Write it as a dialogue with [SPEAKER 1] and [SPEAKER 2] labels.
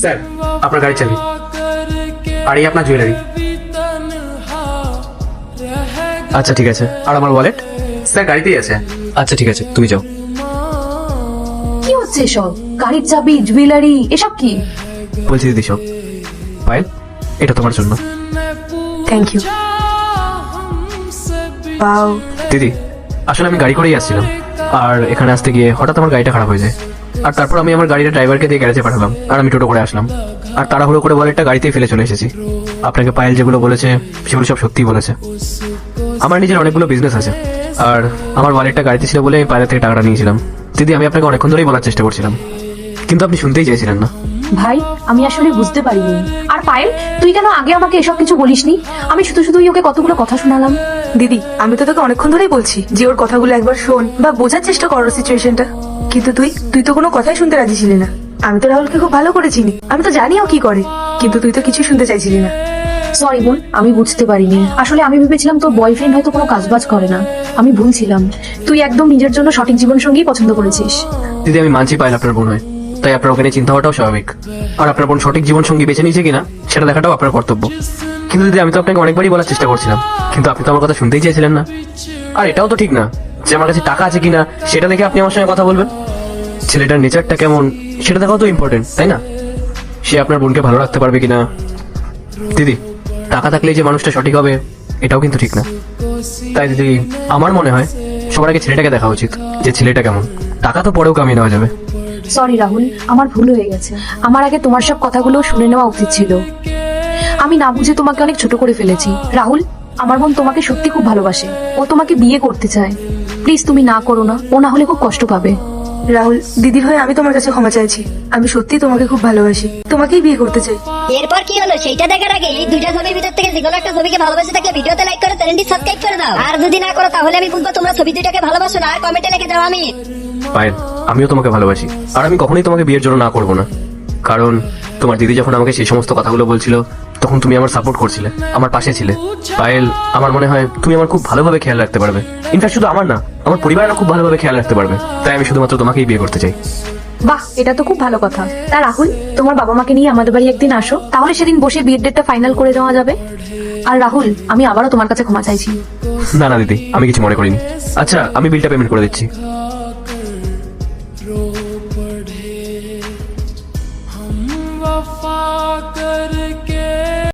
[SPEAKER 1] Sir, আপনার গাড়ির চাবি আর এই আপনার জুয়েলারি।
[SPEAKER 2] আচ্ছা ঠিক আছে, আর আমার ওয়ালেট?
[SPEAKER 1] স্যার, গাড়িতেই আছে।
[SPEAKER 2] আচ্ছা ঠিক আছে, তুমি যাও।
[SPEAKER 3] কি হচ্ছে এসব? গাড়ির চাবি, জুয়েলারি, এসব কি?
[SPEAKER 2] বলছি দিদি সব। পায়েল, এটা তোমার জন্য।
[SPEAKER 3] Thank you. ওয়াও।
[SPEAKER 2] দিদি, আসলে আমি গাড়ি করেই আসছিলাম, আর এখানে আসতে গিয়ে হঠাৎ আমার গাড়িটা খারাপ হয়ে যায়। আর তারপর আমি আমার গাড়িটা ড্রাইভারকে দিয়ে গ্যারেজে পাঠালাম, আর আমি টোটো করে আসলাম। আর তাড়াহুড়ো করে ওয়ালেটটা গাড়িতেই ফেলে চলে এসেছি। আপনাকে পায়েল যেগুলো বলেছে সেগুলো সব সত্যিই বলেছে। আমার নিজের অনেকগুলো বিজনেস আছে, আর আমার ওয়ালেটটা গাড়িতে ছিল বলে আমি পায়েলের থেকে টাকাটা নিয়েছিলাম। দিদি, আমি আপনাকে অনেকক্ষণ ধরেই বলার চেষ্টা করছিলাম, কিন্তু আপনি শুনতেই চাইছিলেন না।
[SPEAKER 3] ভাই, আমি আসলে বুঝতে পারিনি। আর পায়েল, তুই কেন আগে আমাকে এসব কিছু বলিসনি? আমি শুধু শুধুই ওকে কতগুলো কথা শোনালাম।
[SPEAKER 4] দিদি, আমি তো তোকে অনেকক্ষণ ধরেই বলছি যে ওর কথাগুলো একবার শোন বা বোঝার চেষ্টা কর সিচুয়েশনটা, কিন্তু তুই তো কোনো কথাই শুনতে রাজি ছিলি না। আমি তো রাহুলকে খুব ভালো করে চিনি, আমি তো জানি ও কি করে, কিন্তু তুই তো কিছু শুনতে চাইছিলি না।
[SPEAKER 3] সরি বোন, আমি বুঝতে পারিনি। আসলে আমি ভেবেছিলাম তোর বয়ফ্রেন্ড হয়তো কোনো কাজবাজ করে না। আমি ভুলছিলাম। তুই একদম নিজের জন্য সঠিক জীবন সঙ্গী পছন্দ করেছিস।
[SPEAKER 2] দিদি, আমি মানছি পায়েল আপনার বোন হয়, তাই আপনার ওখানে চিন্তা হওয়াটাও স্বাভাবিক। আর আপনার বোন সঠিক জীবন সঙ্গী বেছে নিয়েছে কিনা সেটা দেখাটাও আপনার কর্তব্য। কিন্তু দিদি, আমি তো আপনাকে অনেকবারই বলার চেষ্টা করছিলাম, কিন্তু আপনি তো আমার কথা শুনতেই চাইছিলেন না। আর এটাও তো ঠিক না যে আমার কাছে টাকা আছে কিনা সেটা দেখে আপনি আমার সঙ্গে কথা বলবেন। ছেলেটার নেচারটা কেমন সেটা দেখাও তো ইম্পর্টেন্ট, তাই না? সে আপনার বোনকে ভালো রাখতে পারবে কিনা। দিদি, টাকা থাকলেই যে মানুষটা সঠিক হবে এটাও কিন্তু ঠিক না। তাই দিদি, আমার মনে হয় সবার আগে ছেলেটাকে দেখা উচিত যে ছেলেটা কেমন। টাকা তো পরেও কামিয়ে নেওয়া যাবে।
[SPEAKER 3] সরি রাহুল, আমার ভুল হয়ে গেছে। আমার আগে তোমার সব কথাগুলো শুনে নেওয়া উচিত ছিল। আমি না বুঝে তোমাকে অনেক ছোট করে ফেলেছি। রাহুল, আমার বোন তোমাকে সত্যি খুব ভালোবাসে। ও তোমাকে বিয়ে করতে চায়। প্লিজ তুমি না করো না, ও না হলে খুব কষ্ট পাবে।
[SPEAKER 4] রাহুল, দিদির হয়ে আমি তোমার কাছে ক্ষমা চাইছি। আমি সত্যি তোমাকে খুব ভালোবাসি, তোমাকেই বিয়ে করতে চাই।
[SPEAKER 5] এরপর কি হলো সেইটা দেখার আগে এই দুইটা ছবির ভিতর থেকে যে কোনো একটা ছবিকে ভালোবাসে থাকলে ভিডিওতে লাইক করে চ্যানেলটি সাবস্ক্রাইব করে দাও। আর যদি না করো তাহলে আমি বুঝবো তোমরা ছবি দুইটাকে ভালোবাসো না। আর কমেন্টে লিখে দাও আমি।
[SPEAKER 2] পায়েল, আমিও তোমাকে ভালোবাসি, আর আমি কখনোই তোমাকে বিয়ের জন্য না করবো না। কারণ তোমার দিদি যখন আমাকে সেই সমস্ত কথাগুলো বলছিল তখন তুমি আমার সাপোর্ট করছিলে, আমার পাশে ছিলে। পায়েল, আমার মনে হয় তুমি আমার খুব ভালোভাবে খেয়াল রাখতে পারবে। ইনফ্যাক্ট শুধু আমার না, আমার পরিবারেরও খুব ভালোভাবে খেয়াল রাখতে পারবে। তাই আমি শুধুমাত্র তোমাকেই বিয়ে করতে চাই।
[SPEAKER 3] বাহ, এটা তো খুব ভালো কথা। তা রাহুল, তোমার বাবা মাকে নিয়ে আমাদের বাড়ি একদিন আসো, তাহলে সেদিন বসে বিয়ের ডেটটা ফাইনাল করে দেওয়া যাবে। আর রাহুল, আমি আবারও তোমার কাছে ক্ষমা চাইছি।
[SPEAKER 2] না না দিদি, আমি কিছু মনে করিনি। আচ্ছা, আমি বিলটা পেমেন্ট করে দিচ্ছি।